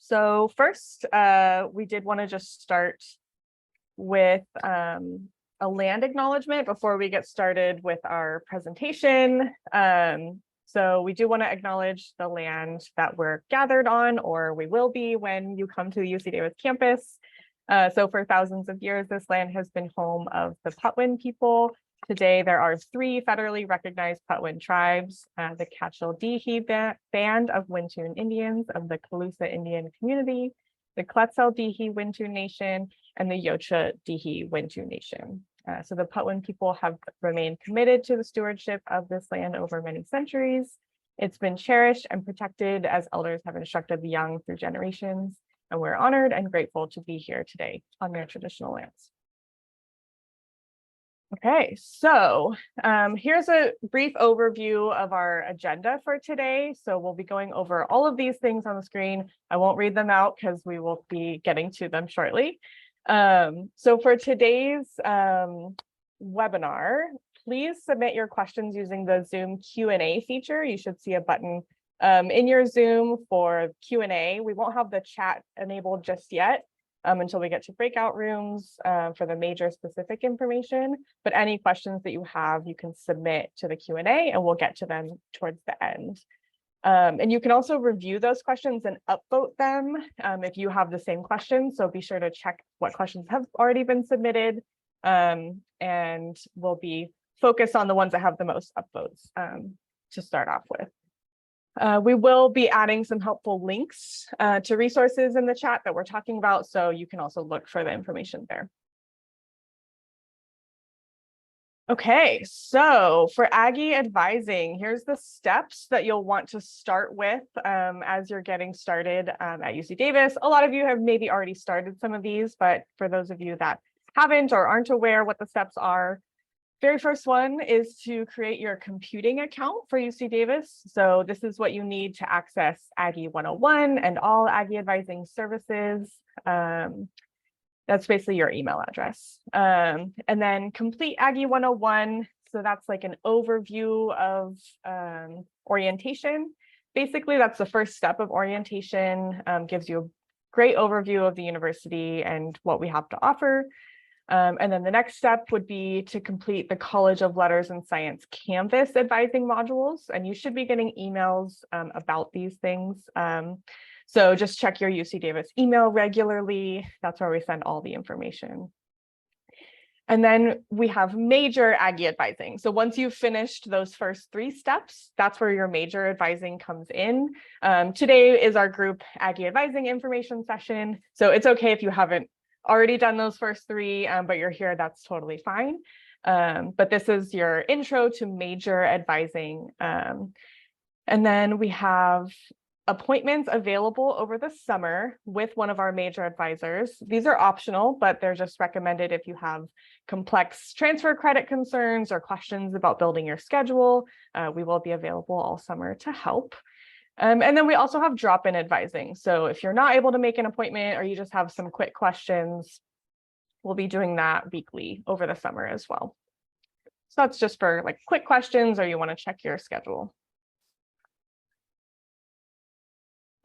So first, we did want to just start with a land acknowledgement before we get started with our presentation. So we do want to acknowledge the land that we're gathered on, or we will be when you come to the UC Davis campus. So for thousands of years, this land has been home of the Patwin people. Today, there are 3 federally recognized Patwin tribes, the Cachel-Dihi Band of Wintoon Indians of the Calusa Indian Community, the Quetzal-Dihi Wintoon Nation, and the Yocha-Dihi Wintoon Nation. So the Patwin people have remained committed to the stewardship of this land over many centuries. It's been cherished and protected as elders have instructed the young through generations, and we're honored and grateful to be here today on their traditional lands. Okay, so here's a brief overview of our agenda for today. So we'll be going over all of these things on the screen. I won't read them out because we will be getting to them shortly. So for today's webinar, please submit your questions using the Zoom Q&A feature. You should see a button in your Zoom for Q&A. We won't have the chat enabled just yet. Until we get to breakout rooms for the major specific information. But any questions that you have, you can submit to the Q&A and we'll get to them towards the end. And you can also review those questions and upvote them if you have the same questions. So be sure to check what questions have already been submitted, and we'll be focused on the ones that have the most upvotes to start off with. We will be adding some helpful links to resources in the chat that we're talking about, so you can also look for the information there. Okay, so for Aggie advising, here's the steps that you'll want to start with as you're getting started at UC Davis. A lot of you have maybe already started some of these, but for those of you that haven't or aren't aware what the steps are, very first one is to create your computing account for UC Davis. So this is what you need to access Aggie 101 and all Aggie advising services. That's basically your email address. And then complete Aggie 101. So that's like an overview of orientation. Basically, that's the first step of orientation, gives you a great overview of the university and what we have to offer. And then the next step would be to complete the College of Letters and Science Canvas advising modules, and you should be getting emails about these things. So just check your UC Davis email regularly. That's where we send all the information. And then we have major Aggie advising. So once you've finished those first 3 steps, that's where your major advising comes in. Today is our group Aggie advising information session. So it's okay if you haven't already done those first 3, but you're here, that's totally fine. But this is your intro to major advising. And then we have appointments available over the summer with one of our major advisors. These are optional, but they're just recommended if you have complex transfer credit concerns or questions about building your schedule. We will be available all summer to help. And then we also have drop-in advising. So if you're not able to make an appointment or you just have some quick questions, we'll be doing that weekly over the summer as well. So that's just for like quick questions or you want to check your schedule.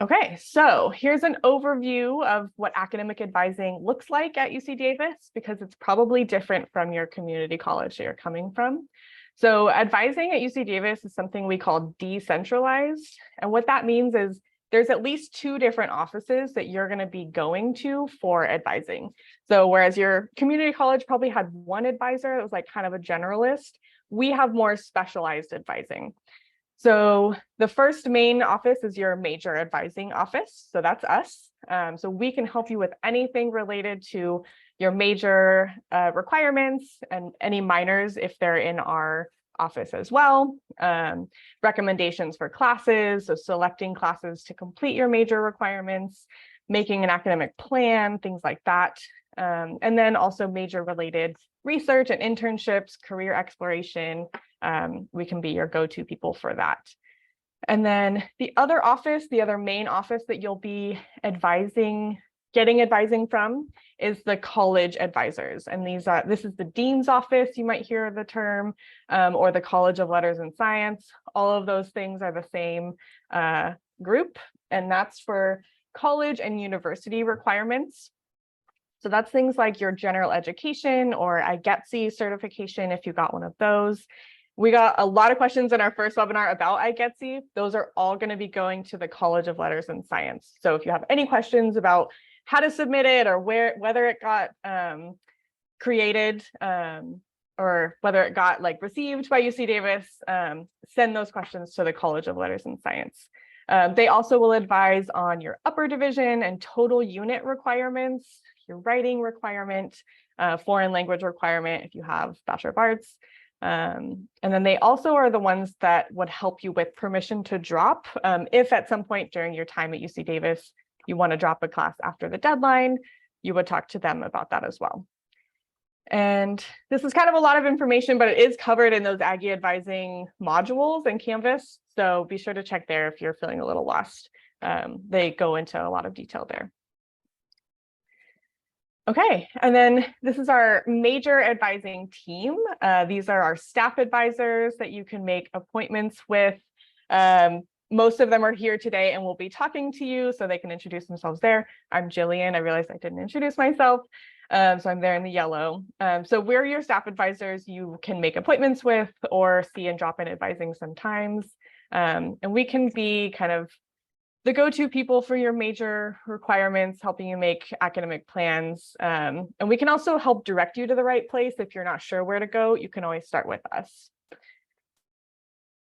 Okay, so here's an overview of what academic advising looks like at UC Davis, because it's probably different from your community college that you're coming from. So advising at UC Davis is something we call decentralized. And what that means is there's at least 2 different offices that you're going to be going to for advising. So whereas your community college probably had 1 advisor that was like kind of a generalist, we have more specialized advising. So the first main office is your major advising office. So that's us. So we can help you with anything related to your major requirements and any minors if they're in our office as well. Recommendations for classes, so selecting classes to complete your major requirements, making an academic plan, things like that. And then also major related research and internships, career exploration. We can be your go-to people for that. And then the other office, the other main office that you'll be getting advising from is the college advisors. And this is the dean's office, you might hear the term, or the College of Letters and Science. All of those things are the same group. And that's for college and university requirements. So that's things like your general education or IGETC certification if you got one of those. We got a lot of questions in our first webinar about IGETC. Those are all going to be going to the College of Letters and Science. So if you have any questions about how to submit it or whether it got created or whether it got like received by UC Davis, send those questions to the College of Letters and Science. They also will advise on your upper division and total unit requirements, your writing requirement, foreign language requirement if you have Bachelor of Arts. And then they also are the ones that would help you with permission to drop. If at some point during your time at UC Davis, you want to drop a class after the deadline, you would talk to them about that as well. And this is kind of a lot of information, but it is covered in those Aggie advising modules in Canvas. So be sure to check there if you're feeling a little lost. They go into a lot of detail there. Okay, and then this is our major advising team. These are our staff advisors that you can make appointments with. Most of them are here today and will be talking to you so they can introduce themselves there. I'm Jillian. I realized I didn't introduce myself. So I'm there in the yellow. So we're your staff advisors you can make appointments with or see and drop in advising sometimes. And we can be kind of the go-to people for your major requirements, helping you make academic plans. And we can also help direct you to the right place. If you're not sure where to go, you can always start with us.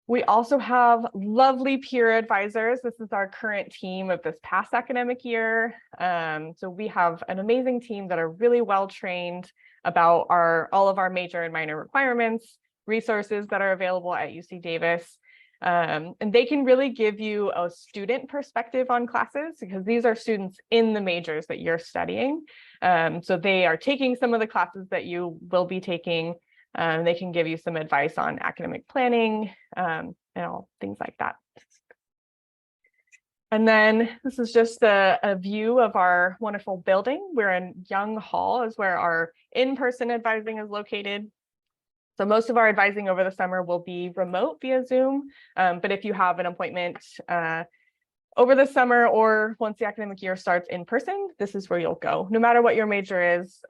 We also have lovely peer advisors. This is our current team of this past academic year. So we have an amazing team that are really well trained about all of our major and minor requirements, resources that are available at UC Davis. And they can really give you a student perspective on classes because these are students in the majors that you're studying. So they are taking some of the classes that you will be taking. They can give you some advice on academic planning and all things like that. And then this is just a view of our wonderful building. We're in Young Hall is where our in-person advising is located. So most of our advising over the summer will be remote via Zoom. But if you have an appointment over the summer or once the academic year starts in person, this is where you'll go. No matter what your major is,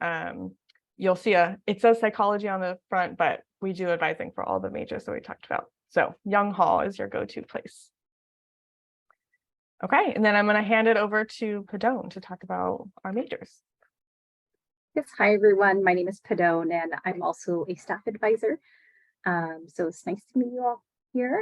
you'll see it says psychology on the front, but we do advising for all the majors that we talked about. So Young Hall is your go-to place. Okay, and then I'm going to hand it over to Padone to talk about our majors. Yes, hi everyone. My name is Padone and I'm also a staff advisor. So it's nice to meet you all here.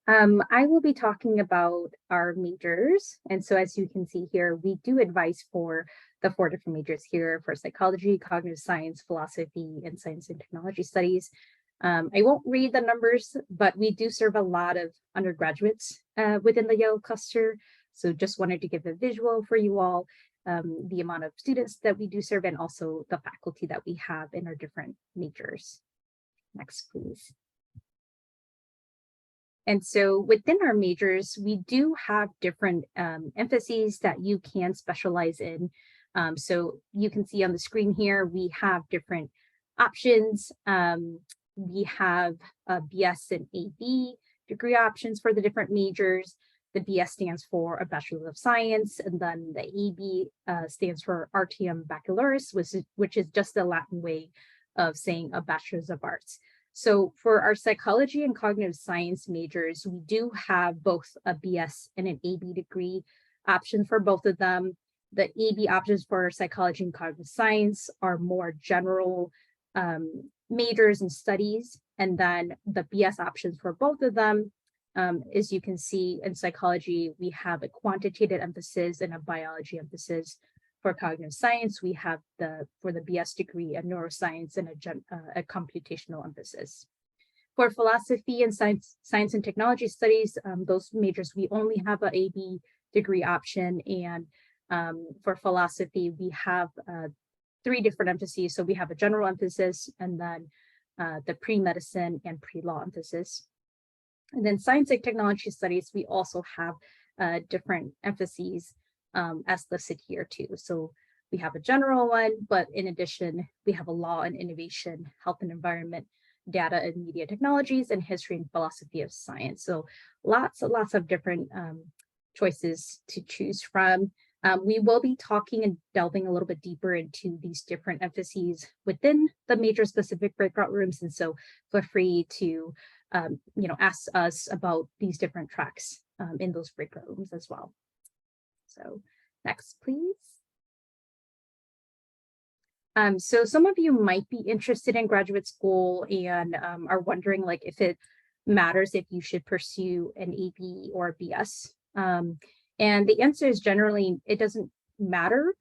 I will be talking about our majors. And so as you can see here, we do advise for the 4 different majors here for psychology, cognitive science, philosophy, and science and technology studies. I won't read the numbers, but we do serve a lot of undergraduates within the Yale cluster. So just wanted to give a visual for you all, the amount of students that we do serve and also the faculty that we have in our different majors. Next, please. And so within our majors, we do have different emphases that you can specialize in. So you can see on the screen here, we have different options. We have a BS and AB degree options for the different majors. The BS stands for a Bachelor of Science, and then the AB stands for Artium Baccalaureus, which is just the Latin way of saying a Bachelor's of Arts. So for our psychology and cognitive science majors, we do have both a BS and an AB degree option for both of them. The AB options for psychology and cognitive science are more general majors and studies. And then the BS options for both of them, as you can see in psychology, we have a quantitative emphasis and a biology emphasis. For cognitive science, we have for the BS degree, a neuroscience and a computational emphasis. For philosophy and science and technology studies, those majors, we only have an AB degree option. And for philosophy, we have 3 different emphases. So we have a general emphasis and then the pre-medicine and pre-law emphasis. And then science and technology studies, we also have different emphases as listed here too. So we have a general one, but in addition, we have a law and innovation, health and environment, data and media technologies, and history and philosophy of science. So lots of different choices to choose from. We will be talking and delving a little bit deeper into these different emphases within the major specific breakout rooms. And so feel free to, ask us about these different tracks in those breakout rooms as well. So next, please. So some of you might be interested in graduate school and are wondering like if it matters if you should pursue an AB or a BS. And the answer is generally, it doesn't matter.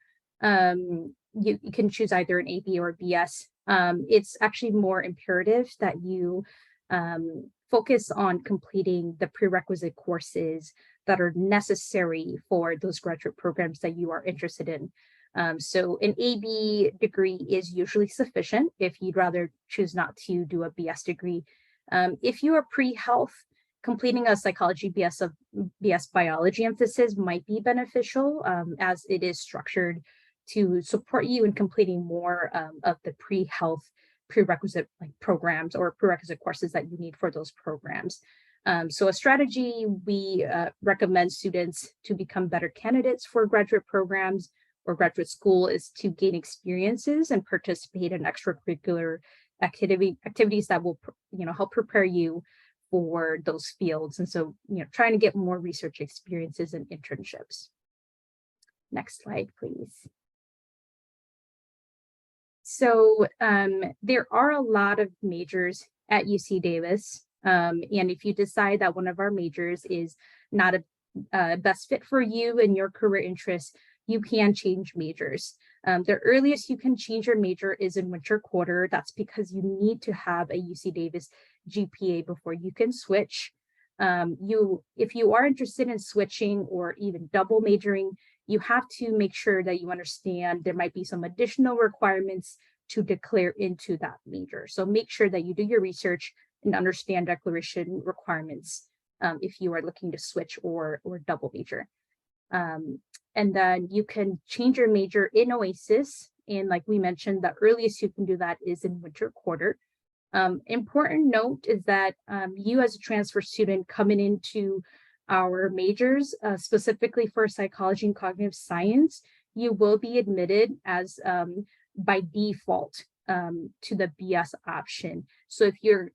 You can choose either an AB or a BS. It's actually more imperative that you focus on completing the prerequisite courses that are necessary for those graduate programs that you are interested in. So an AB degree is usually sufficient if you'd rather choose not to do a BS degree. If you are pre-health, completing a psychology BS biology emphasis might be beneficial as it is structured to support you in completing more of the pre-health prerequisite programs or prerequisite courses that you need for those programs. So a strategy we recommend students to become better candidates for graduate programs or graduate school is to gain experiences and participate in extracurricular activities that will help prepare you for those fields. And so, trying to get more research experiences and internships. Next slide, please. So there are a lot of majors at UC Davis. And if you decide that one of our majors is not a best fit for you and your career interests, you can change majors. The earliest you can change your major is in winter quarter. That's because you need to have a UC Davis GPA before you can switch. If you are interested in switching or even double majoring, you have to make sure that you understand there might be some additional requirements to declare into that major. So make sure that you do your research and understand declaration requirements if you are looking to switch or double major. And then you can change your major in OASIS. And like we mentioned, the earliest you can do that is in winter quarter. Important note is that you as a transfer student coming into our majors, specifically for psychology and cognitive science, you will be admitted as by default to the BS option. So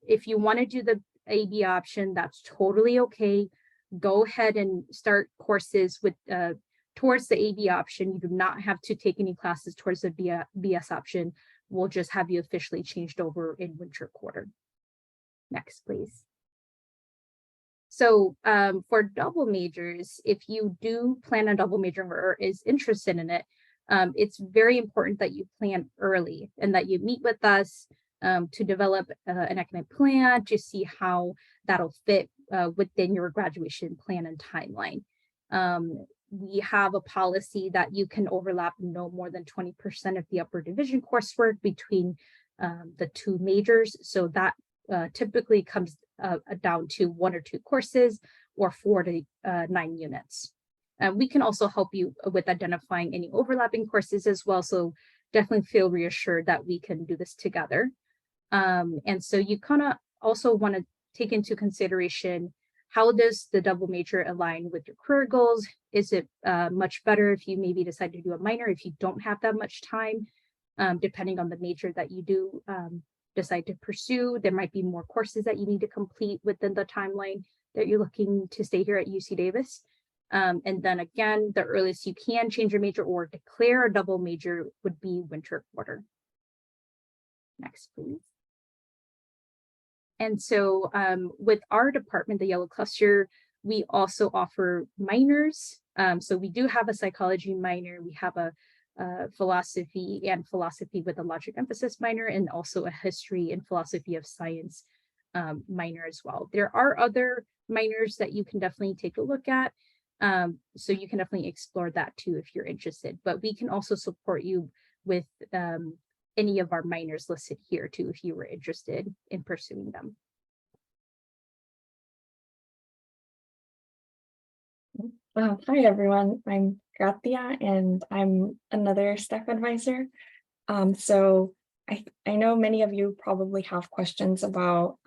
if you want to do the AB option, that's totally okay. Go ahead and start courses with towards the AB option. You do not have to take any classes towards the BS option. We'll just have you officially changed over in winter quarter. Next, please. So for double majors, if you do plan on double majoring or is interested in it, it's very important that you plan early and that you meet with us to develop an academic plan to see how that'll fit within your graduation plan and timeline. We have a policy that you can overlap no more than 20% of the upper division coursework between the two majors. So that typically comes down to 1 or 2 courses or 4 to 9 units. We can also help you with identifying any overlapping courses as well. So definitely feel reassured that we can do this together. And so you kind of also want to take into consideration, how does the double major align with your career goals? Is it much better if you maybe decide to do a minor if you don't have that much time, depending on the major that you do decide to pursue? There might be more courses that you need to complete within the timeline that you're looking to stay here at UC Davis. And then again, the earliest you can change your major or declare a double major would be winter quarter. Next, please. And so with our department, the Yellow Cluster, we also offer minors. So we do have a psychology minor. We have a philosophy with a logic emphasis minor, and also a history and philosophy of science minor as well. There are other minors that you can definitely take a look at. So you can definitely explore that too if you're interested. But we can also support you with any of our minors listed here too, if you were interested in pursuing them. Hi everyone, I'm Gratia and I'm another staff advisor. So I know many of you probably have questions about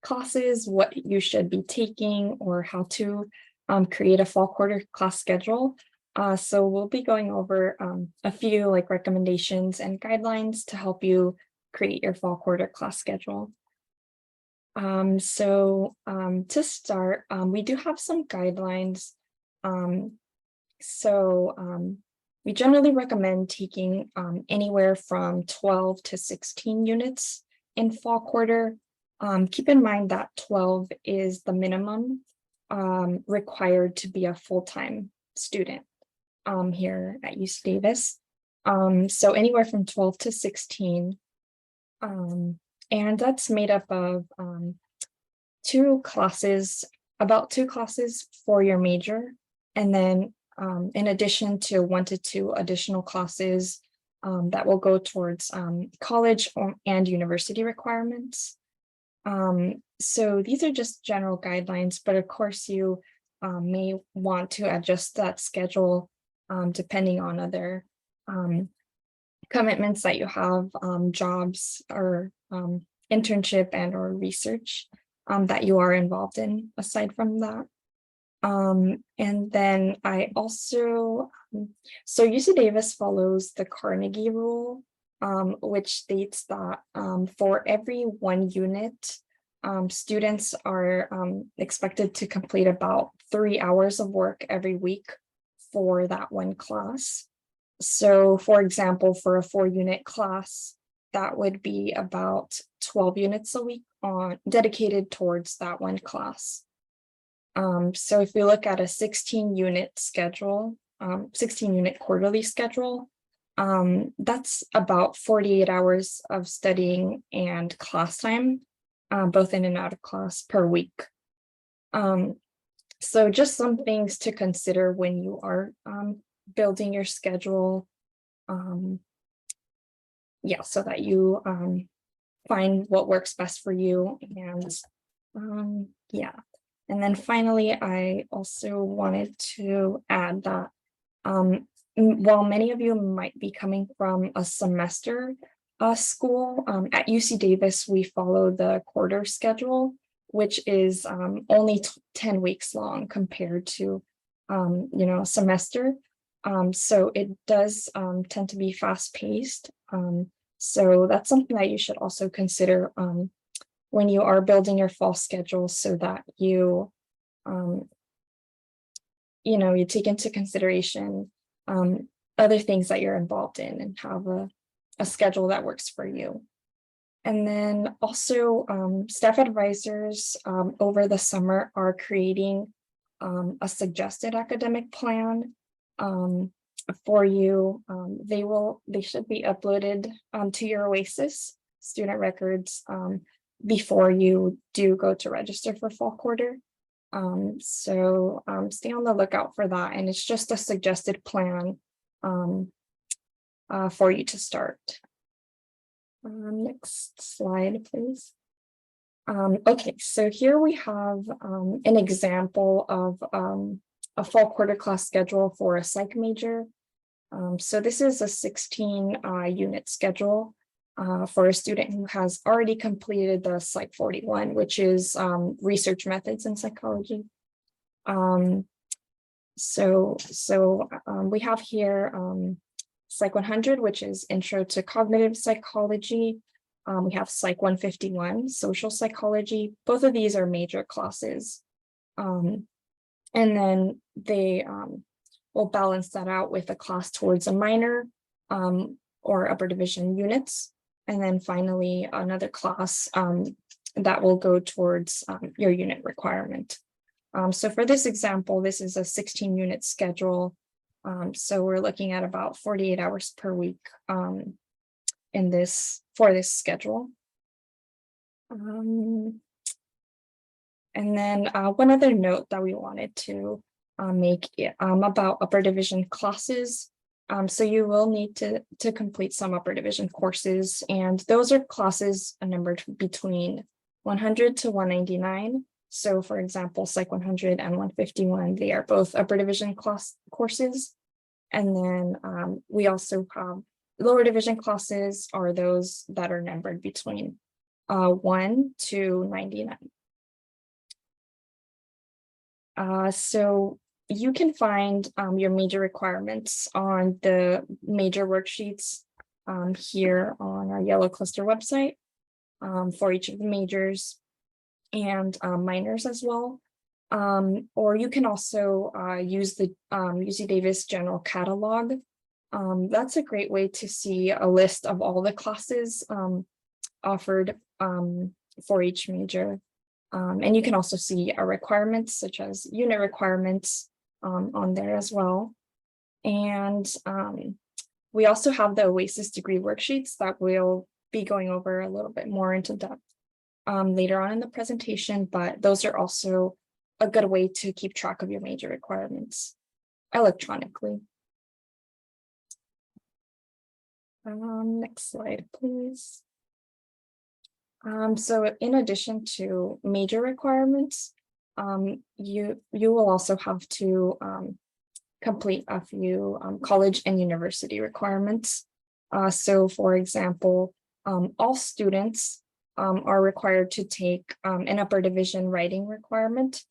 classes, what you should be taking, or how to create a fall quarter class schedule. So we'll be going over a few like recommendations and guidelines to help you create your fall quarter class schedule. To start, we do have some guidelines. We generally recommend taking anywhere from 12 to 16 units in fall quarter. Keep in mind that 12 is the minimum required to be a full-time student here at UC Davis. So anywhere from 12 to 16. And that's made up of about two classes for your major. And then in addition to 1 to 2 additional classes that will go towards college and university requirements. So these are just general guidelines, but of course you may want to adjust that schedule depending on other commitments that you have, jobs or internship and or research that you are involved in aside from that. And then I also, so UC Davis follows the Carnegie rule, which states that for every 1 unit, students are expected to complete about 3 hours of work every week for that 1 class. So for example, for a 4-unit class, that would be about 12 units a week dedicated towards that 1 class. So if we look at a 16-unit schedule, 16-unit quarterly schedule, that's about 48 hours of studying and class time, both in and out of class per week. So just some things to consider when you are building your schedule. Yeah, so that you find what works best for you. And yeah. And then finally, I also wanted to add that while many of you might be coming from a semester school, at UC Davis, we follow the quarter schedule, which is only 10 weeks long compared to, a semester. So it does tend to be fast paced. So that's something that you should also consider when you are building your fall schedule, so that you, you take into consideration other things that you're involved in and have a schedule that works for you. And then also staff advisors over the summer are creating a suggested academic plan for you. They should be uploaded to your OASIS student records before you do go to register for fall quarter. So stay on the lookout for that. And it's just a suggested plan for you to start. Next slide, please. Okay, so here we have an example of a fall quarter class schedule for a psych major. So this is a 16-unit schedule for a student who has already completed the Psych 41, which is research methods in psychology. We have here Psych 100, which is Intro to Cognitive Psychology. We have Psych 151, Social Psychology. Both of these are major classes. And then they will balance that out with a class towards a minor or upper division units. And then finally, another class that will go towards your unit requirement. So for this example, this is a 16-unit schedule. So we're looking at about 48 hours per week for this schedule. And then one other note that we wanted to make about upper division classes. So you will need to complete some upper division courses, and those are classes numbered between 100 to 199. So for example, Psych 100 and 151, they are both upper division class courses. And then we also have lower division classes are those that are numbered between 1 to 99. So you can find your major requirements on the major worksheets here on our Yellow Cluster website for each of the majors and minors as well. Or you can also use the UC Davis General Catalog. That's a great way to see a list of all the classes offered for each major. And you can also see our requirements such as unit requirements on there as well. And we also have the OASIS degree worksheets that we'll be going over a little bit more into depth later on in the presentation, but those are also a good way to keep track of your major requirements electronically. Next slide, please. So in addition to major requirements, you will also have to complete a few college and university requirements. So for example, all students are required to take an upper division writing requirement.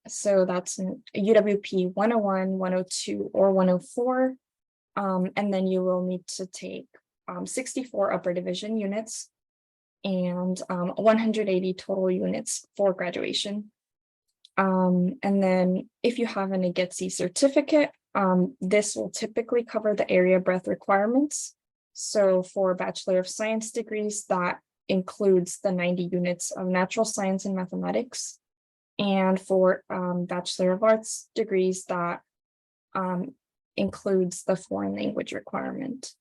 So that's an UWP 101, 102, or 104. And then you will need to take 64 upper division units and 180 total units for graduation. And then if you have an AGETC certificate, this will typically cover the area breadth requirements. So for Bachelor of Science degrees, that includes the 90 units of natural science and mathematics. And for Bachelor of Arts degrees, that includes the foreign language requirement.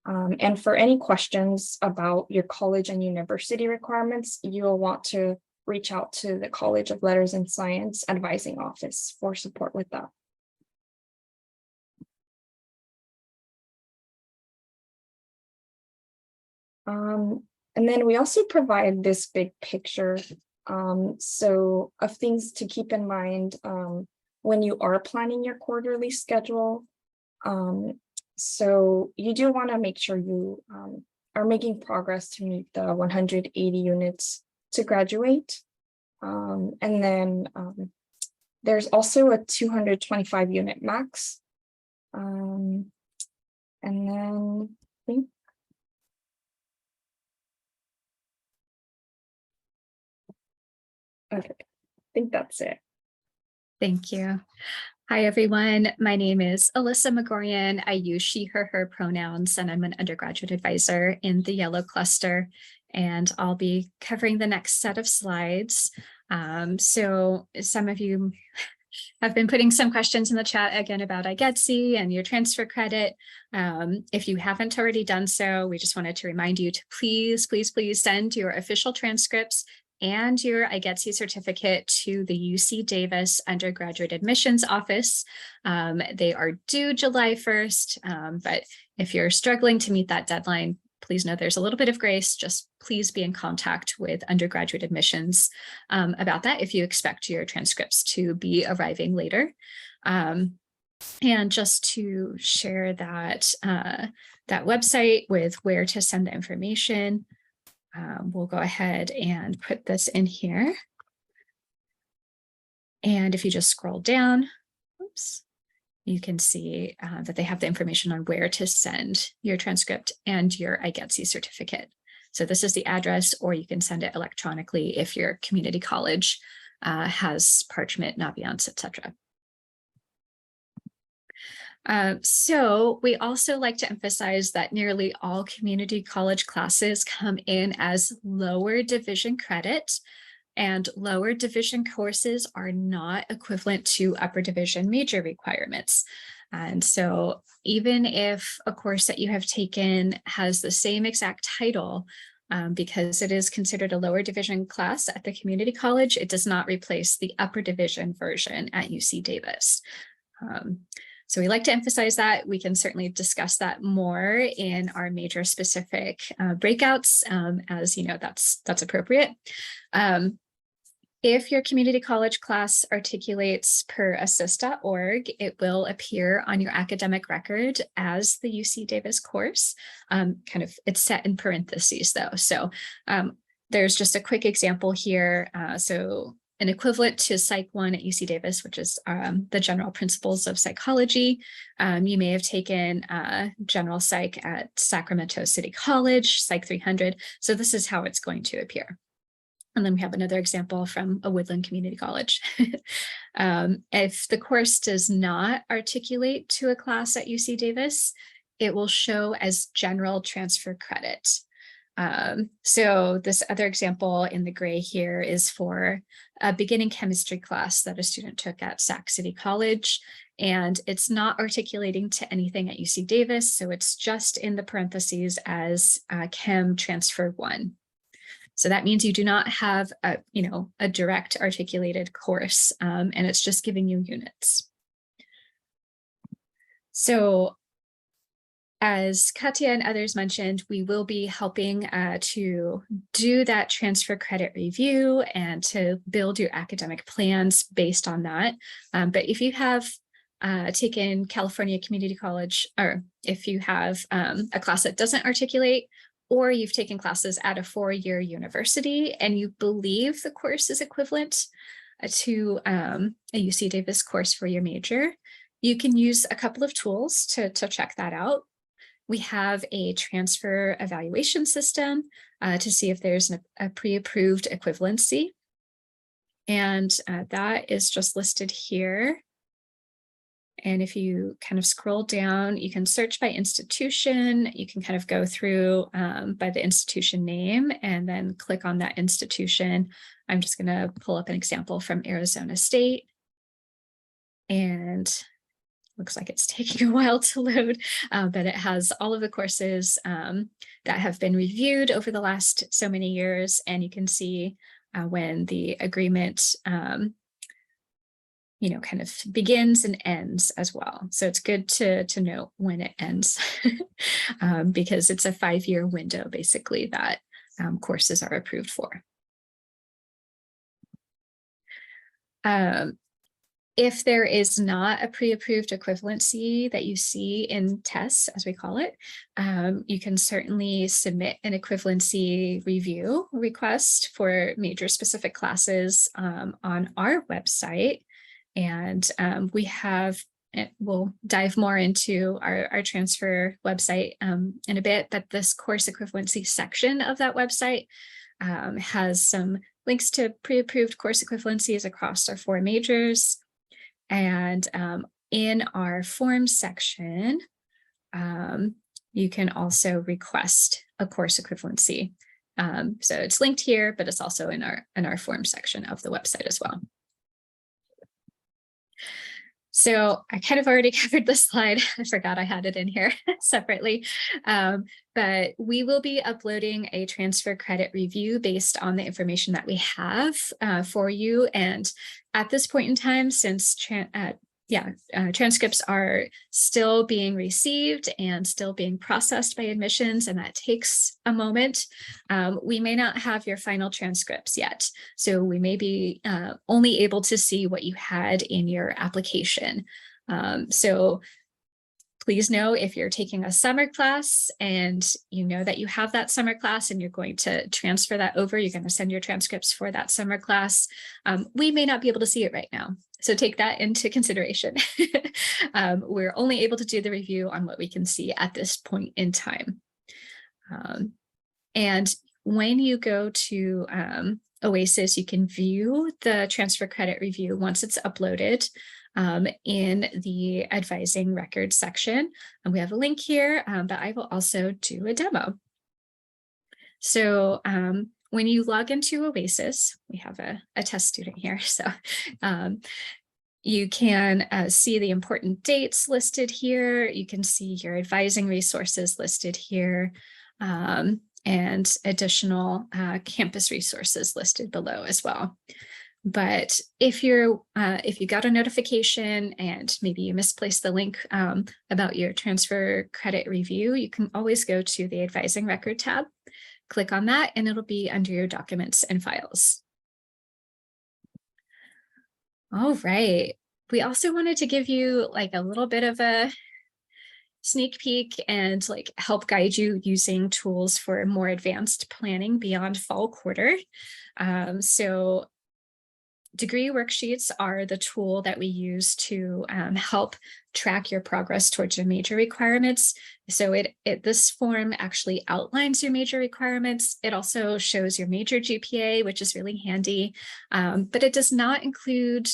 And for any questions about your college and university requirements, you'll want to reach out to the College of Letters and Science advising office for support with that. And then we also provide this big picture so of things to keep in mind when you are planning your quarterly schedule. So you do want to make sure you are making progress to meet the 180 units to graduate. And then there's also a 225 unit max. And then I think okay, I think that's it. Thank you. Hi, everyone. My name is Alyssa Megorian. I use she, her pronouns, and I'm an undergraduate advisor in the Yellow Cluster. And I'll be covering the next set of slides. So some of you have been putting some questions in the chat again about AGETC and your transfer credit. If you haven't already done so, we just wanted to remind you to please send your official transcripts and your AGETC certificate to the UC Davis Undergraduate Admissions Office. They are due July 1st, but if you're struggling to meet that deadline, please know there's a little bit of grace. Just please be in contact with undergraduate admissions about that if you expect your transcripts to be arriving later. And just to share that, that website with where to send the information, we'll go ahead and put this in here. And if you just scroll down, oops, you can see that they have the information on where to send your transcript and your AGETC certificate. So this is the address, or you can send it electronically if your community college has Parchment, Naviance, etc. So we also like to emphasize that nearly all community college classes come in as lower division credit, and lower division courses are not equivalent to upper division major requirements. And so even if a course that you have taken has the same exact title, because it is considered a lower division class at the community college, it does not replace the upper division version at UC Davis. So we like to emphasize that. We can certainly discuss that more in our major specific breakouts, as you know, that's appropriate. If your community college class articulates per assist.org, it will appear on your academic record as the UC Davis course. It's set in parentheses though. So there's just a quick example here. So an equivalent to Psych 1 at UC Davis, which is the general principles of psychology. You may have taken general psych at Sacramento City College, Psych 300. So this is how it's going to appear. And then we have another example from a Woodland Community College. If the course does not articulate to a class at UC Davis, it will show as general transfer credit. So this other example in the gray here is for a beginning chemistry class that a student took at Sac City College, and it's not articulating to anything at UC Davis, so it's just in the parentheses as Chem Transfer 1. So that means you do not have a direct articulated course, and it's just giving you units. So as Katya and others mentioned, we will be helping to do that transfer credit review and to build your academic plans based on that. But if you have taken California Community College, or if you have a class that doesn't articulate, or you've taken classes at a 4-year university and you believe the course is equivalent to a UC Davis course for your major, you can use a couple of tools to check that out. We have a transfer evaluation system to see if there's a pre-approved equivalency. And that is just listed here. And if you kind of scroll down, you can search by institution. You can kind of go through by the institution name and then click on that institution. I'm just going to pull up an example from Arizona State. And looks like it's taking a while to load, but it has all of the courses that have been reviewed over the last so many years. And you can see when the agreement kind of begins and ends as well. So it's good to note when it ends because it's a 5-year window basically that courses are approved for. If there is not a pre-approved equivalency that you see in tests, as we call it, you can certainly submit an equivalency review request for major specific classes on our website. And we'll dive more into our transfer website in a bit, but this course equivalency section of that website has some links to pre-approved course equivalencies across our 4 majors. And in our forms section, you can also request a course equivalency. So it's linked here, but it's also in our forms section of the website as well. So I kind of already covered this slide. I forgot I had it in here separately, but we will be uploading a transfer credit review based on the information that we have for you. And at this point in time, since transcripts are still being received and still being processed by admissions, and that takes a moment, we may not have your final transcripts yet. So we may be only able to see what you had in your application. So please know if you're taking a summer class and you know that you have that summer class and you're going to transfer that over, you're going to send your transcripts for that summer class. We may not be able to see it right now. So take that into consideration. We're only able to do the review on what we can see at this point in time. And when you go to OASIS, you can view the transfer credit review once it's uploaded in the advising records section. And we have a link here, but I will also do a demo. So when you log into OASIS, we have a test student here. So you can see the important dates listed here. You can see your advising resources listed here, and additional campus resources listed below as well. But if you got a notification and maybe you misplaced the link about your transfer credit review, you can always go to the advising record tab, click on that, and it'll be under your documents and files. All right. We also wanted to give you like a little bit of a sneak peek and like help guide you using tools for more advanced planning beyond fall quarter. So degree worksheets are the tool that we use to help track your progress towards your major requirements. So this form actually outlines your major requirements. It also shows your major GPA, which is really handy, but it does not include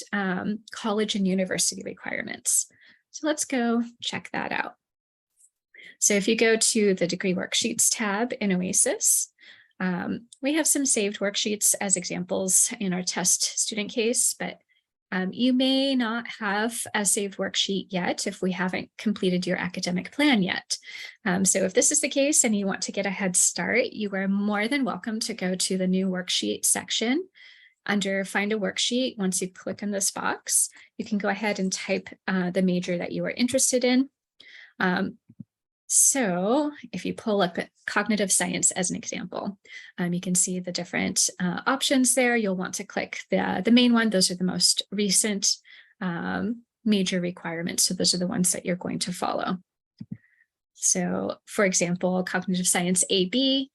college and university requirements. So let's go check that out. So if you go to the degree worksheets tab in OASIS, we have some saved worksheets as examples in our test student case, but you may not have a saved worksheet yet if we haven't completed your academic plan yet. So if this is the case and you want to get a head start, you are more than welcome to go to the new worksheet section. Under Find a Worksheet, once you click on this box, you can go ahead and type the major that you are interested in. So if you pull up cognitive science as an example, you can see the different options there. You'll want to click the main one. Those are the most recent major requirements. So those are the ones that you're going to follow. So for example, cognitive science AB,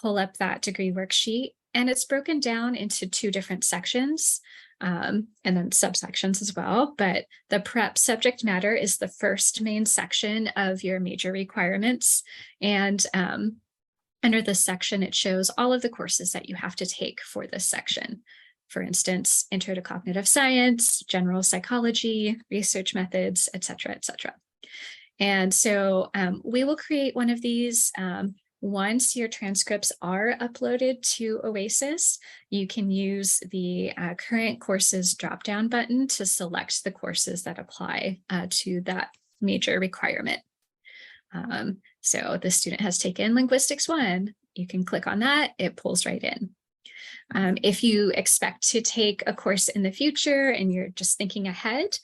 pull up that degree worksheet, and it's broken down into 2 different sections. And then subsections as well, but the prep subject matter is the first main section of your major requirements. And under this section, it shows all of the courses that you have to take for this section. For instance, Intro to Cognitive Science, General Psychology, Research Methods, et cetera, et cetera. And so we will create one of these once your transcripts are uploaded to OASIS. You can use the current courses drop-down button to select the courses that apply to that major requirement. So the student has taken Linguistics 1. You can click on that, it pulls right in. If you expect to take a course in the future and you're just thinking ahead,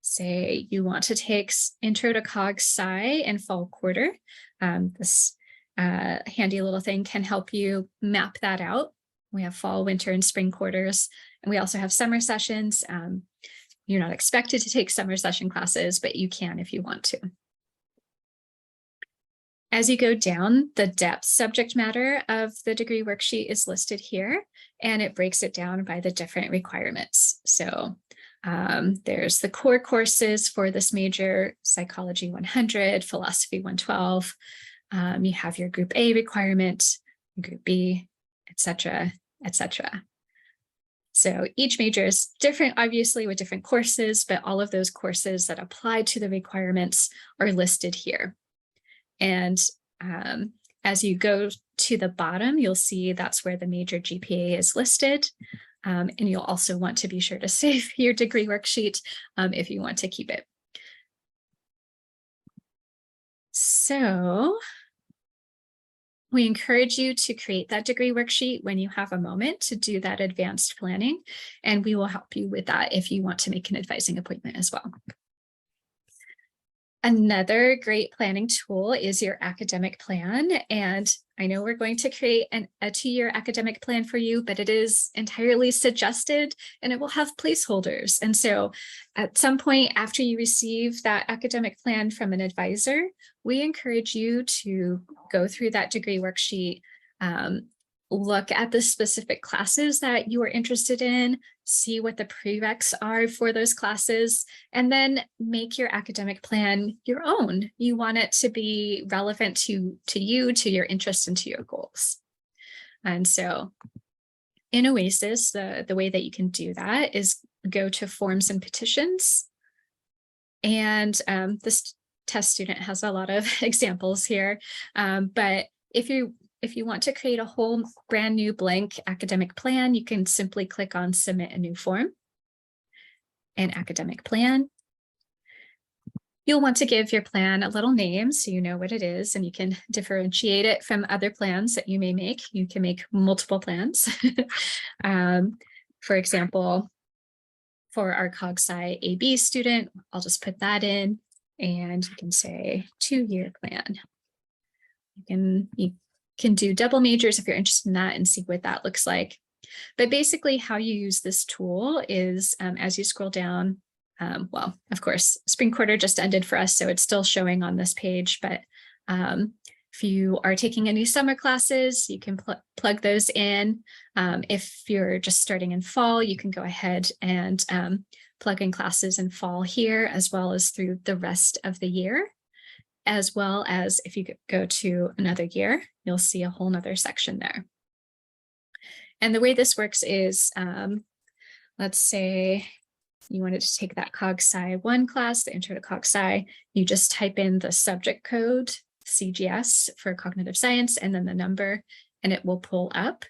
say you want to take Intro to Cog Sci in fall quarter, this handy little thing can help you map that out. We have fall, winter, and spring quarters, and we also have summer sessions. You're not expected to take summer session classes, but you can if you want to. As you go down, the depth subject matter of the degree worksheet is listed here, and it breaks it down by the different requirements. So there's the core courses for this major: Psychology 100, Philosophy 112. You have your Group A requirement, Group B, etc., etc. So each major is different, obviously, with different courses, but all of those courses that apply to the requirements are listed here. And as you go to the bottom, you'll see that's where the major GPA is listed. And you'll also want to be sure to save your degree worksheet if you want to keep it. So we encourage you to create that degree worksheet when you have a moment to do that advanced planning, and we will help you with that if you want to make an advising appointment as well. Another great planning tool is your academic plan. And I know we're going to create a 2-year academic plan for you, but it is entirely suggested and it will have placeholders. And so at some point after you receive that academic plan from an advisor, we encourage you to go through that degree worksheet, look at the specific classes that you are interested in, see what the prereqs are for those classes, and then make your academic plan your own. You want it to be relevant to you, to your interests, and to your goals. And so in OASIS, the way that you can do that is go to Forms and Petitions. And this test student has a lot of examples here, but if you want to create a whole brand new blank academic plan, you can simply click on Submit a New Form and Academic Plan. You'll want to give your plan a little name so you know what it is, and you can differentiate it from other plans that you may make. You can make multiple plans. For example, for our Cog Sci AB student, I'll just put that in, and you can say 2-year plan. You can do double majors if you're interested in that and see what that looks like. But basically how you use this tool is as you scroll down, well, of course, spring quarter just ended for us, so it's still showing on this page, but If you are taking any summer classes, you can plug those in. If you're just starting in fall, you can go ahead and plug in classes in fall here, as well as through the rest of the year. As well as if you go to another year, you'll see a whole nother section there. And the way this works is, let's say you wanted to take that Cog Sci 1 class, the Intro to Cog Sci, you just type in the subject code, CGS for cognitive science, and then the number, and it will pull up.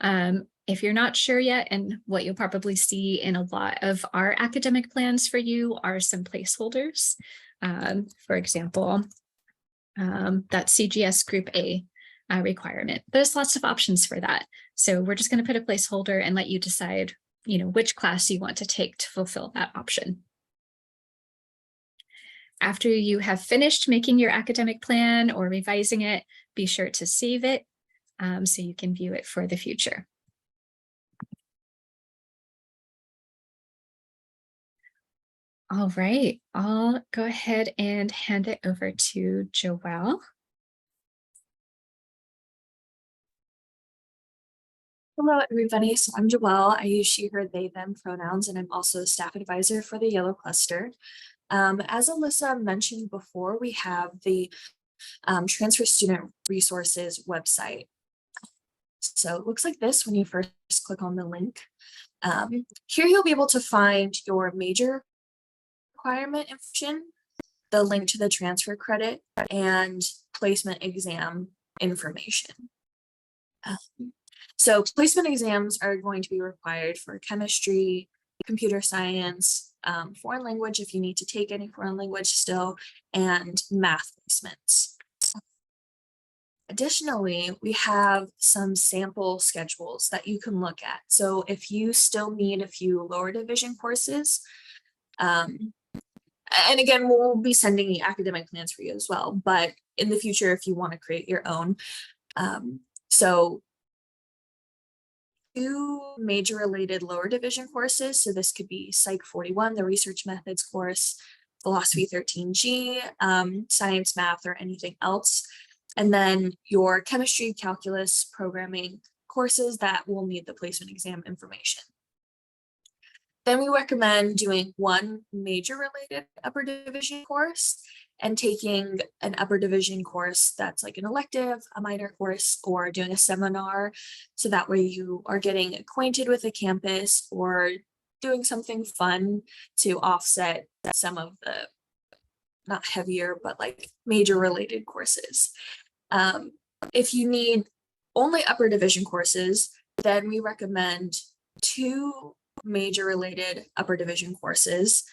If you're not sure yet, and what you'll probably see in a lot of our academic plans for you are some placeholders. For example, that CGS Group A requirement. There's lots of options for that. So we're just going to put a placeholder and let you decide, which class you want to take to fulfill that option. After you have finished making your academic plan or revising it, be sure to save it so you can view it for the future. All right, I'll go ahead and hand it over to Joelle. Hello, everybody. So I'm Joelle. I use she, her, they, them pronouns, and I'm also a staff advisor for the Yellow Cluster. As Alyssa mentioned before, we have the Transfer Student Resources website. So it looks like this when you first click on the link. Here you'll be able to find your major requirement information, the link to the transfer credit, and placement exam information. So placement exams are going to be required for chemistry, computer science, foreign language if you need to take any foreign language still, and math placements. Additionally, we have some sample schedules that you can look at. So if you still need a few lower division courses, and again, we'll be sending the academic plans for you as well, but in the future, if you want to create your own. So 2 major related lower division courses. So this could be Psych 41, the research methods course, Philosophy 13G, science, math, or anything else. And then your chemistry, calculus, programming courses that will need the placement exam information. Then we recommend doing 1 major related upper division course and taking an upper division course that's like an elective, a minor course, or doing a seminar. So that way you are getting acquainted with the campus or doing something fun to offset some of the not heavier, but like major related courses. If you need only upper division courses, then we recommend 2 major related upper division courses.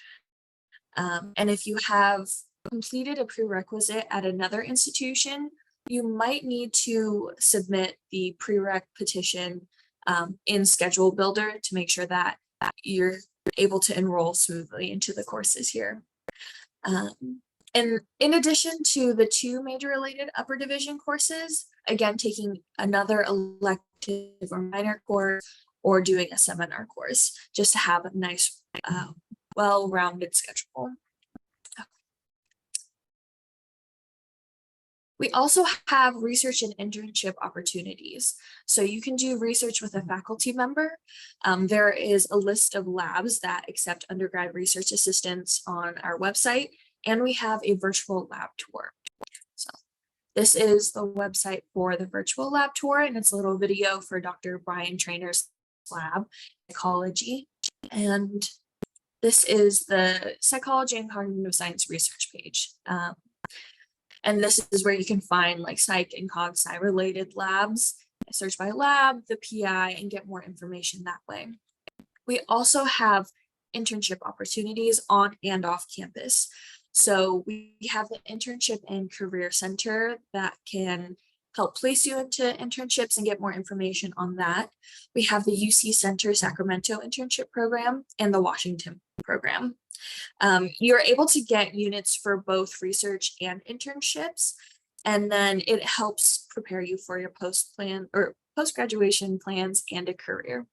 And if you have completed a prerequisite at another institution, you might need to submit the prereq petition in Schedule Builder to make sure that you're able to enroll smoothly into the courses here. And in addition to the 2 major related upper division courses, again, taking another elective or minor course or doing a seminar course, just to have a nice, well-rounded schedule. We also have research and internship opportunities. So you can do research with a faculty member. There is a list of labs that accept undergrad research assistants on our website, and we have a virtual lab tour. So this is the website for the virtual lab tour, and it's a little video for Dr. Brian Trainer's lab, psychology. And this is the psychology and cognitive science research page. And this is where you can find like psych and cog sci related labs, search by lab, the PI, and get more information that way. We also have internship opportunities on and off campus. So we have the internship and career center that can help place you into internships and get more information on that. We have the UC Center Sacramento internship program and the Washington program. You're able to get units for both research and internships, and then it helps prepare you for your post graduation plans and a career.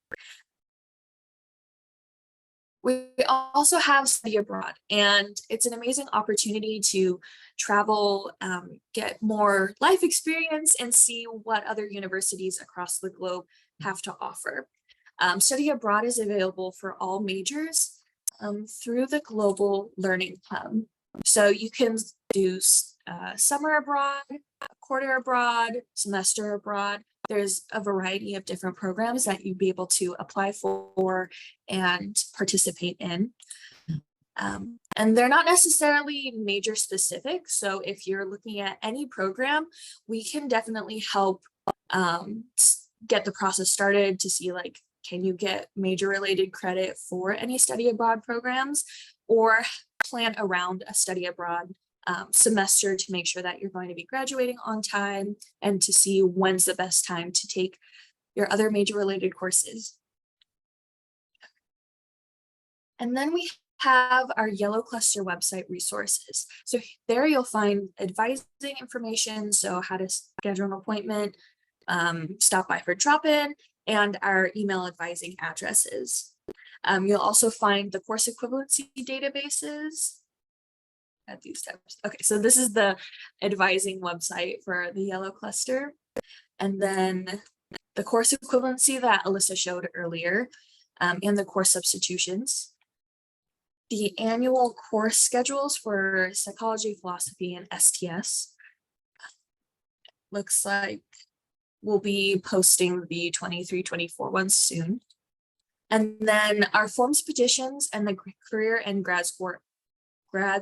We also have study abroad, and it's an amazing opportunity to travel, get more life experience, and see what other universities across the globe have to offer. Study abroad is available for all majors through the Global Learning Hub. So you can do summer abroad, quarter abroad, semester abroad. There's a variety of different programs that you'd be able to apply for and participate in. And they're not necessarily major specific. So if you're looking at any program, we can definitely help get the process started to see, like, can you get major related credit for any study abroad programs, or plan around a study abroad semester to make sure that you're going to be graduating on time, and to see when's the best time to take your other major related courses. And then we have our Yellow Cluster website resources. So there you'll find advising information, so how to schedule an appointment, stop by for drop-in, and our email advising addresses. You'll also find the course equivalency databases at these steps. Okay, so this is the advising website for the Yellow Cluster. And then the course equivalency that Alyssa showed earlier, and the course substitutions. The annual course schedules for psychology, philosophy, and STS. Looks like we'll be posting the 23-24 ones soon. And then our forms petitions and the career and grad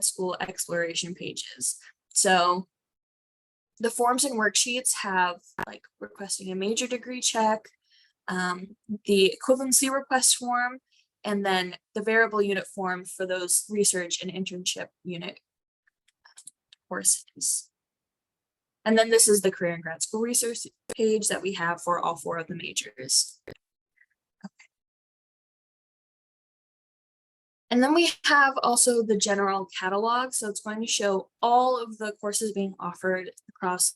school exploration pages. So the forms and worksheets have, like, requesting a major degree check, the equivalency request form, and then the variable unit form for those research and internship unit courses. And then this is the career and grad school research page that we have for all 4 of the majors. Okay. And then we have also the general catalog. So it's going to show all of the courses being offered across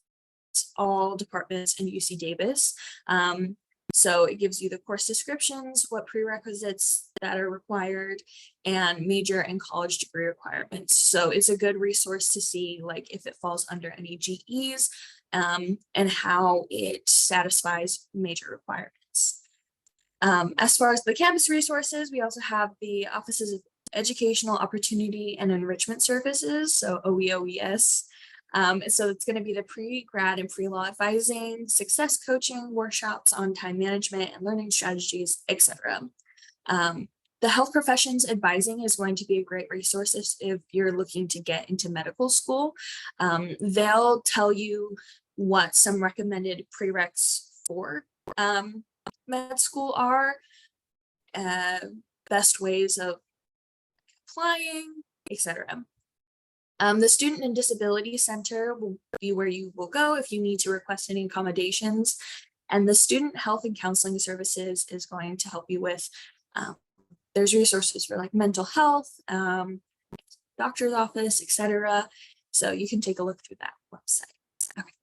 all departments in UC Davis. So it gives you the course descriptions, what prerequisites that are required, and major and college degree requirements. So it's a good resource to see, like, if it falls under any GEs, and how it satisfies major requirements. As far as the campus resources, we also have the Offices of Educational Opportunity and Enrichment Services, so OEOES. So it's going to be the pre-grad and pre-law advising, success coaching, workshops on time management and learning strategies, etc. The health professions advising is going to be a great resource if you're looking to get into medical school. They'll tell you what some recommended prereqs for med school are, best ways of applying, etc. The Student and Disability Center will be where you will go if you need to request any accommodations. And the Student Health and Counseling Services is going to help you with, there's resources for, like, mental health, doctor's office, etc. So you can take a look through that website. Okay.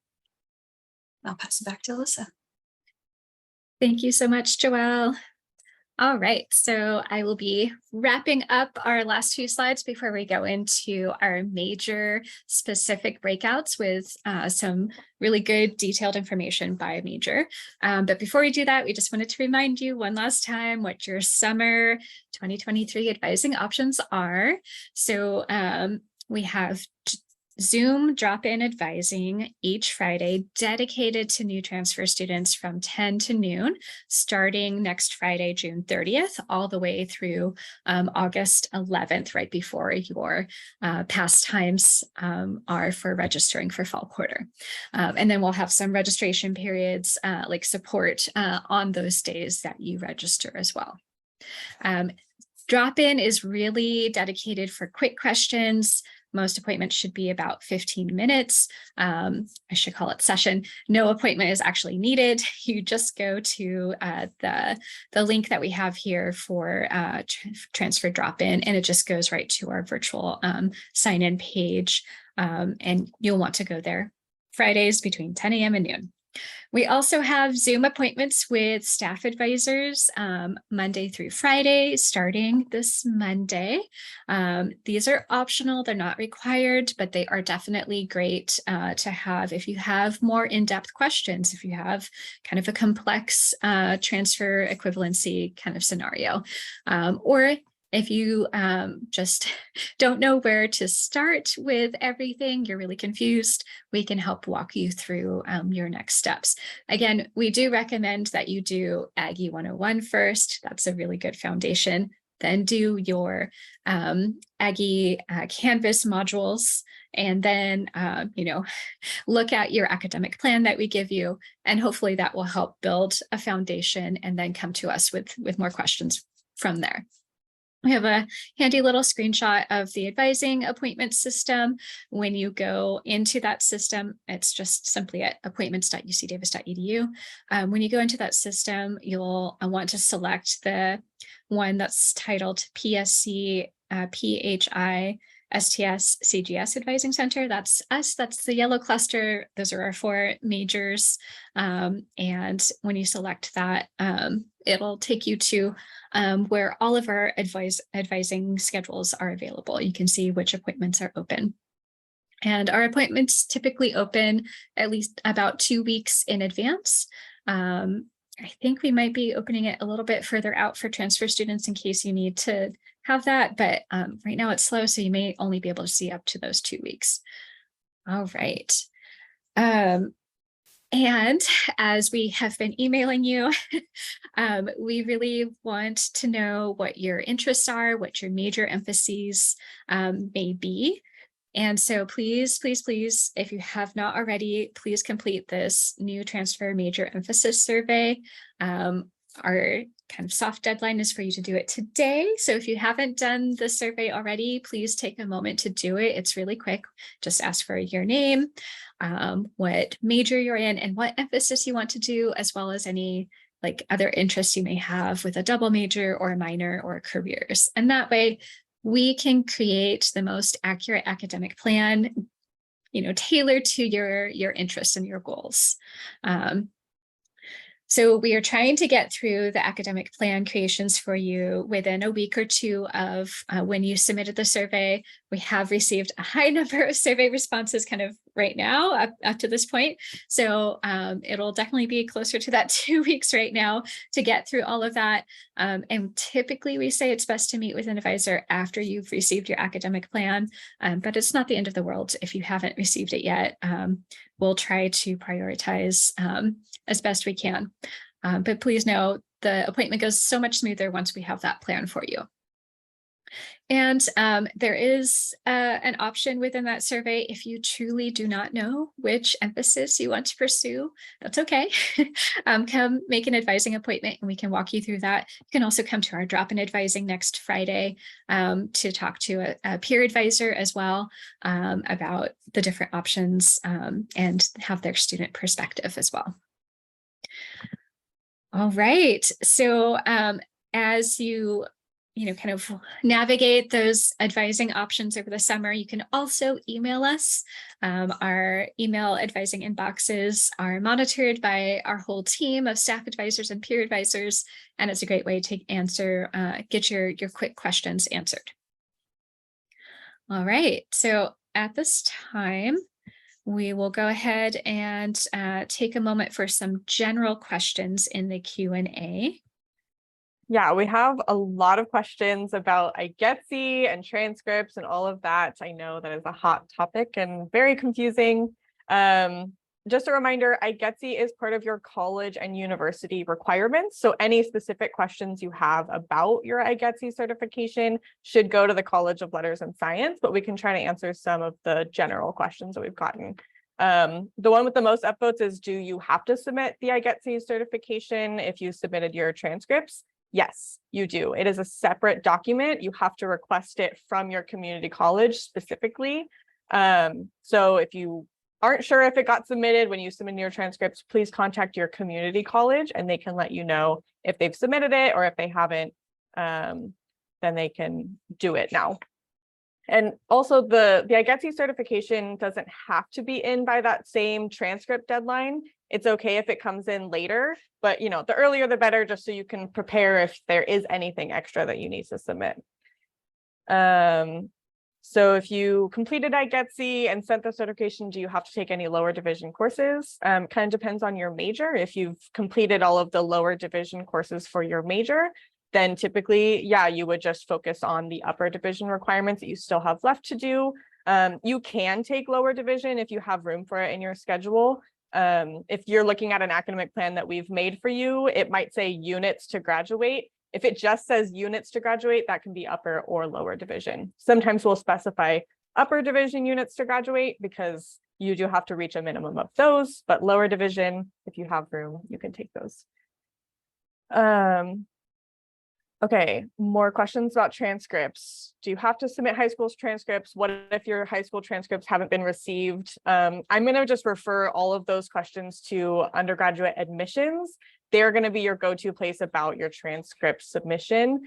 I'll pass it back to Alyssa. Thank you so much, Joelle. All right, so I will be wrapping up our last few slides before we go into our major specific breakouts with some really good detailed information by major. But before we do that, we just wanted to remind you one last time what your summer 2023 advising options are. So we have Zoom drop-in advising each Friday dedicated to new transfer students from 10 to noon, starting next Friday, June 30th, all the way through August 11th, right before your pastimes are for registering for fall quarter. And then we'll have some registration periods, like support on those days that you register as well. Drop-in is really dedicated for quick questions. Most appointments should be about 15 minutes. I should call it session. No appointment is actually needed. You just go to the link that we have here for transfer drop-in, and it just goes right to our virtual sign-in page. And you'll want to go there Fridays between 10 a.m. and noon. We also have Zoom appointments with staff advisors Monday through Friday, starting this Monday. These are optional, they're not required, but they are definitely great to have if you have more in-depth questions, if you have kind of a complex transfer equivalency kind of scenario, or if you just don't know where to start with everything, you're really confused, we can help walk you through your next steps. Again, we do recommend that you do Aggie 101 first. That's a really good foundation. Then do your Aggie Canvas modules, and then, look at your academic plan that we give you, and hopefully that will help build a foundation and then come to us with more questions from there. We have a handy little screenshot of the advising appointment system. When you go into that system, it's just simply at appointments.ucdavis.edu. When you go into that system, you'll want to select the one that's titled PSC, PHI, STS, CGS Advising Center. That's us, that's the yellow cluster. Those are our 4 majors. And when you select that, it'll take you to where all of our advising schedules are available. You can see which appointments are open. And our appointments typically open at least about 2 weeks in advance. I think we might be opening it a little bit further out for transfer students in case you need to have that, but right now it's slow, so you may only be able to see up to those 2 weeks. All right. And as we have been emailing you, we really want to know what your interests are, what your major emphases may be. And so please, please, please, if you have not already, please complete this new transfer major emphasis survey. Our kind of soft deadline is for you to do it today. So if you haven't done the survey already, please take a moment to do it. It's really quick. Just ask for your name, what major you're in, and what emphasis you want to do, as well as any like other interests you may have with a double major or a minor or careers. And that way we can create the most accurate academic plan, tailored to your interests and your goals. So we are trying to get through the academic plan creations for you within a week or 2 of when you submitted the survey. We have received a high number of survey responses kind of right now up to this point. So it'll definitely be closer to that 2 weeks right now to get through all of that. And typically we say it's best to meet with an advisor after you've received your academic plan, but it's not the end of the world if you haven't received it yet. We'll try to prioritize as best we can. But please know the appointment goes so much smoother once we have that plan for you. And there is an option within that survey. If you truly do not know which emphasis you want to pursue, that's okay. Come make an advising appointment and we can walk you through that. You can also come to our drop-in advising next Friday to talk to a peer advisor as well about the different options and have their student perspective as well. All right, so as you kind of navigate those advising options over the summer, you can also email us. Our email advising inboxes are monitored by our whole team of staff advisors and peer advisors, and it's a great way to get your quick questions answered. All right, so at this time, we will go ahead and take a moment for some general questions in the Q&A. Yeah, we have a lot of questions about IGETC and transcripts and all of that. I know that is a hot topic and very confusing. Just a reminder, IGETC is part of your college and university requirements. So any specific questions you have about your IGETC certification should go to the College of Letters and Science, but we can try to answer some of the general questions that we've gotten. The one with the most upvotes is, do you have to submit the IGETC certification if you submitted your transcripts? Yes, you do. It is a separate document. You have to request it from your community college specifically. So if you aren't sure if it got submitted when you submit your transcripts, please contact your community college and they can let you know if they've submitted it, or if they haven't, then they can do it now. And also the IGETC certification doesn't have to be in by that same transcript deadline. It's okay if it comes in later, but the earlier the better, just so you can prepare if there is anything extra that you need to submit. So if you completed IGETC and sent the certification, do you have to take any lower division courses? Kind of depends on your major. If you've completed all of the lower division courses for your major, then typically, yeah, you would just focus on the upper division requirements that you still have left to do. You can take lower division if you have room for it in your schedule. If you're looking at an academic plan that we've made for you, it might say units to graduate. If it just says units to graduate, that can be upper or lower division. Sometimes we'll specify upper division units to graduate because you do have to reach a minimum of those, but lower division, if you have room, you can take those. Okay, more questions about transcripts. Do you have to submit high school's transcripts? What if your high school transcripts haven't been received? I'm going to just refer all of those questions to undergraduate admissions. They're going to be your go-to place about your transcript submission.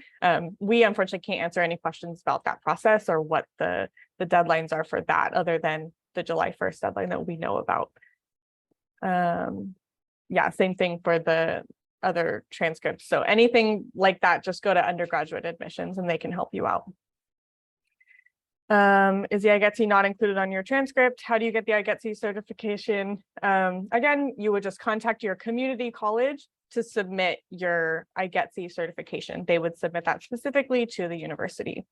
We unfortunately can't answer any questions about that process or what the deadlines are for that, other than the July 1st deadline that we know about. Yeah, same thing for the other transcripts. So anything like that, just go to undergraduate admissions and they can help you out. Is the IGETC not included on your transcript? How do you get the IGETC certification? Again, you would just contact your community college to submit your IGETC certification. They would submit that specifically to the university.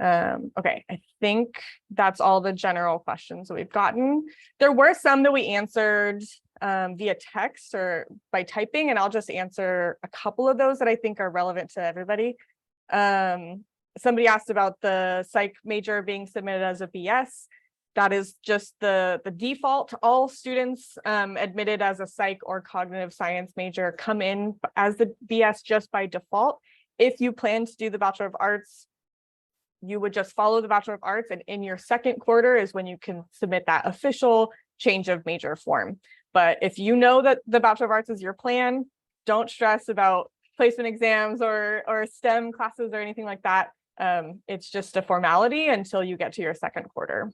Okay, I think that's all the general questions that we've gotten. There were some that we answered via text or by typing, and I'll just answer a couple of those that I think are relevant to everybody. Somebody asked about the psych major being submitted as a BS. That is just the default. All students admitted as a psych or cognitive science major come in as the BS just by default. If you plan to do the Bachelor of Arts, you would just follow the Bachelor of Arts, and in your second quarter is when you can submit that official change of major form. But if you know that the Bachelor of Arts is your plan, don't stress about placement exams or STEM classes or anything like that. It's just a formality until you get to your second quarter.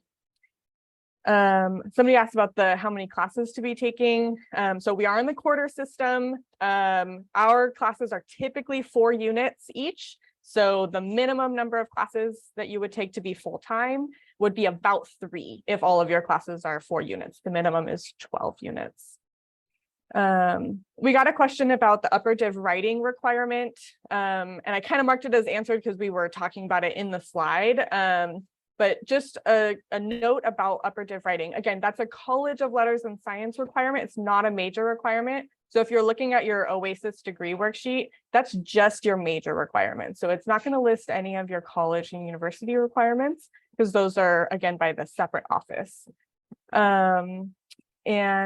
Somebody asked about how many classes to be taking. So we are in the quarter system. Our classes are typically 4 units each. So the minimum number of classes that you would take to be full-time would be about 3 if all of your classes are 4 units. The minimum is 12 units. We got a question about the upper div writing requirement. And I kind of marked it as answered because we were talking about it in the slide. But just a note about upper div writing. Again, that's a College of Letters and Science requirement. It's not a major requirement. So if you're looking at your OASIS degree worksheet, that's just your major requirement. So it's not going to list any of your college and university requirements because those are, again, by the separate office. And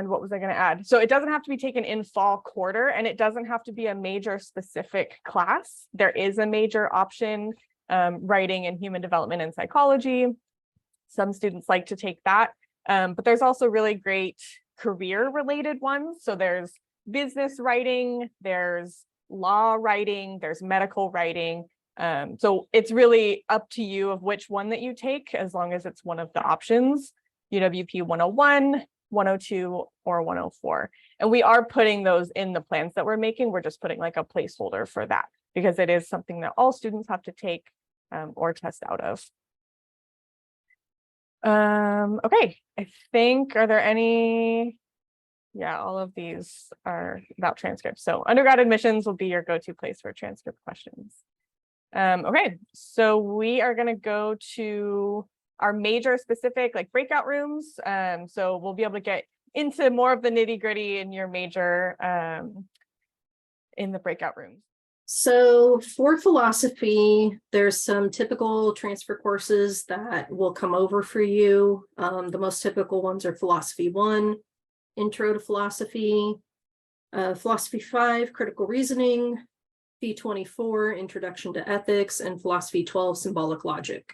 what was I going to add? So it doesn't have to be taken in fall quarter, and it doesn't have to be a major specific class. There is a major option, writing and human development and psychology. Some students like to take that, but there's also really great career related ones. So there's business writing, there's law writing, there's medical writing. So it's really up to you of which one that you take, as long as it's one of the options, UWP 101, 102, or 104. And we are putting those in the plans that we're making. We're just putting like a placeholder for that because it is something that all students have to take or test out of. Okay, I think, are there any? Yeah, all of these are about transcripts. So undergrad admissions will be your go-to place for transcript questions. Okay, so we are going to go to our major specific like breakout rooms. So we'll be able to get into more of the nitty-gritty in your major in the breakout rooms. So for philosophy, there's some typical transfer courses that will come over for you. The most typical ones are Philosophy 1, Intro to Philosophy, Philosophy 5, Critical Reasoning, P24, Introduction to Ethics, and Philosophy 12, Symbolic Logic.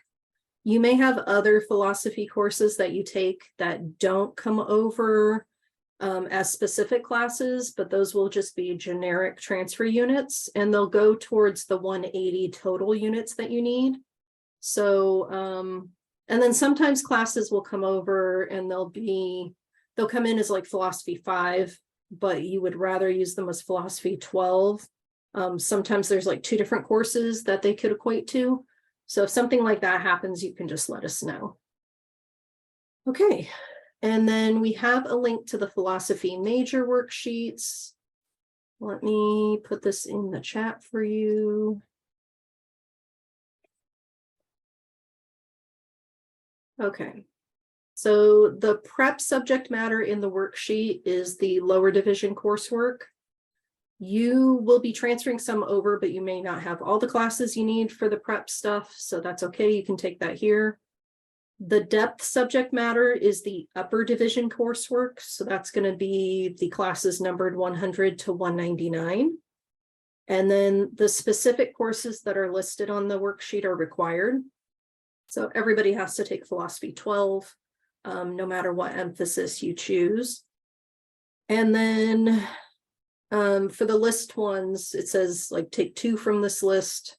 You may have other philosophy courses that you take that don't come over as specific classes, but those will just be generic transfer units, and they'll go towards the 180 total units that you need. So, and then sometimes classes will come over and they'll be they'll come in as like philosophy 5, but you would rather use them as philosophy 12. Sometimes there's like 2 different courses that they could equate to. So if something like that happens, you can just let us know. Okay, and then we have a link to the philosophy major worksheets. Let me put this in the chat for you. Okay, so the prep subject matter in the worksheet is the lower division coursework. You will be transferring some over, but you may not have all the classes you need for the prep stuff, so that's okay. You can take that here. The depth subject matter is the upper division coursework, so that's going to be the classes numbered 100 to 199. And then the specific courses that are listed on the worksheet are required. So everybody has to take philosophy 12, no matter what emphasis you choose. And then for the list ones, it says like take 2 from this list.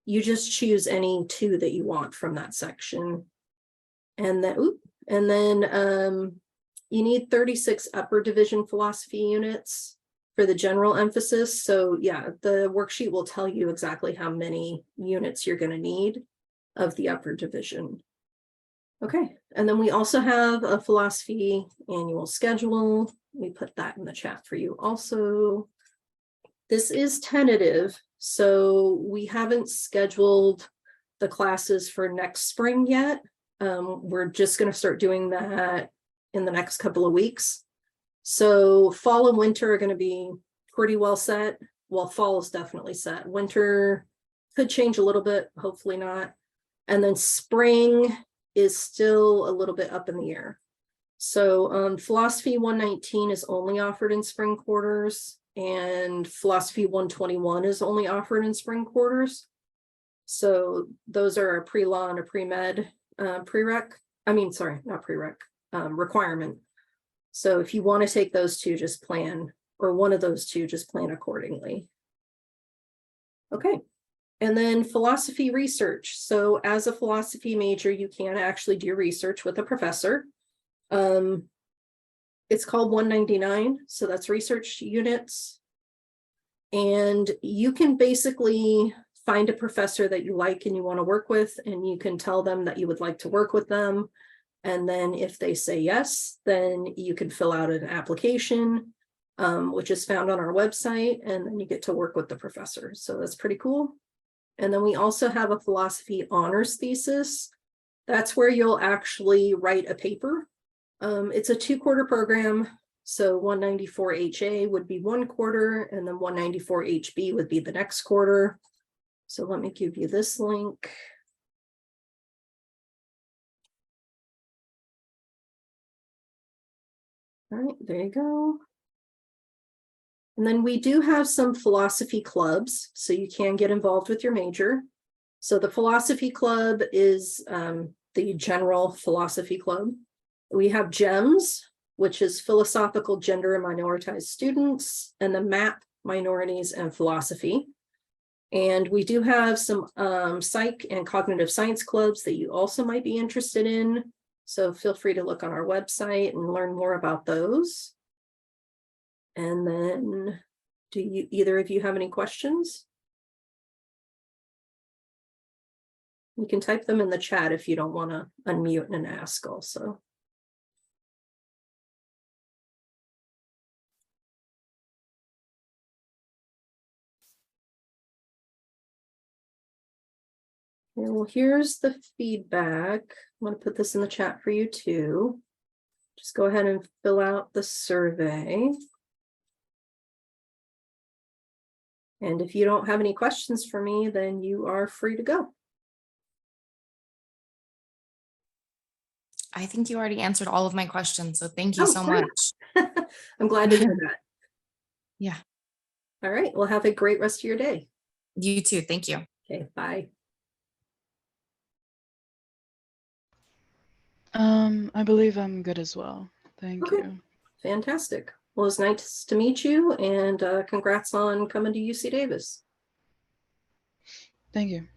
You just choose any 2 that you want from that section. And then, you need 36 upper division philosophy units for the general emphasis. So yeah, the worksheet will tell you exactly how many units you're going to need of the upper division. Okay, and then we also have a philosophy annual schedule. We put that in the chat for you also. This is tentative, so we haven't scheduled the classes for next spring yet. We're just going to start doing that in the next couple of weeks. So fall and winter are going to be pretty well set. Well, fall is definitely set. Winter could change a little bit, hopefully not. And then spring is still a little bit up in the air. So philosophy 119 is only offered in spring quarters, and philosophy 121 is only offered in spring quarters. So those are a pre-law and a pre-med requirement. So if you want to take those 2, just plan, or one of those 2, just plan accordingly. Okay. And then philosophy research. So as a philosophy major, you can actually do research with a professor. It's called 199. So that's research units. And you can basically find a professor that you like and you want to work with, and you can tell them that you would like to work with them. And then if they say yes, then you can fill out an application, which is found on our website, and then you get to work with the professor. So that's pretty cool. And then we also have a philosophy honors thesis. That's where you'll actually write a paper. It's a 2-quarter program. So 194 HA would be 1 quarter, and then 194 HB would be the next quarter. So let me give you this link. All right, there you go. And then we do have some philosophy clubs, so you can get involved with your major. So the philosophy club is the general philosophy club. We have GEMS, which is philosophical gender and minoritized students, and the MAP minorities and philosophy. And we do have some psych and cognitive science clubs that you also might be interested in. So feel free to look on our website and learn more about those. And then, do either of you have any questions? You can type them in the chat if you don't want to unmute and ask also. Okay, well, here's the feedback. I'm going to put this in the chat for you too. Just go ahead and fill out the survey. And if you don't have any questions for me, then you are free to go. I think you already answered all of my questions, so thank you so great. much. I'm glad to hear that. Yeah. All right, well, have a great rest of your day. You too. Thank you. Okay, bye. I believe I'm good as well. Thank you. Fantastic. Well, it's nice to meet you, and congrats on coming to UC Davis. Thank you.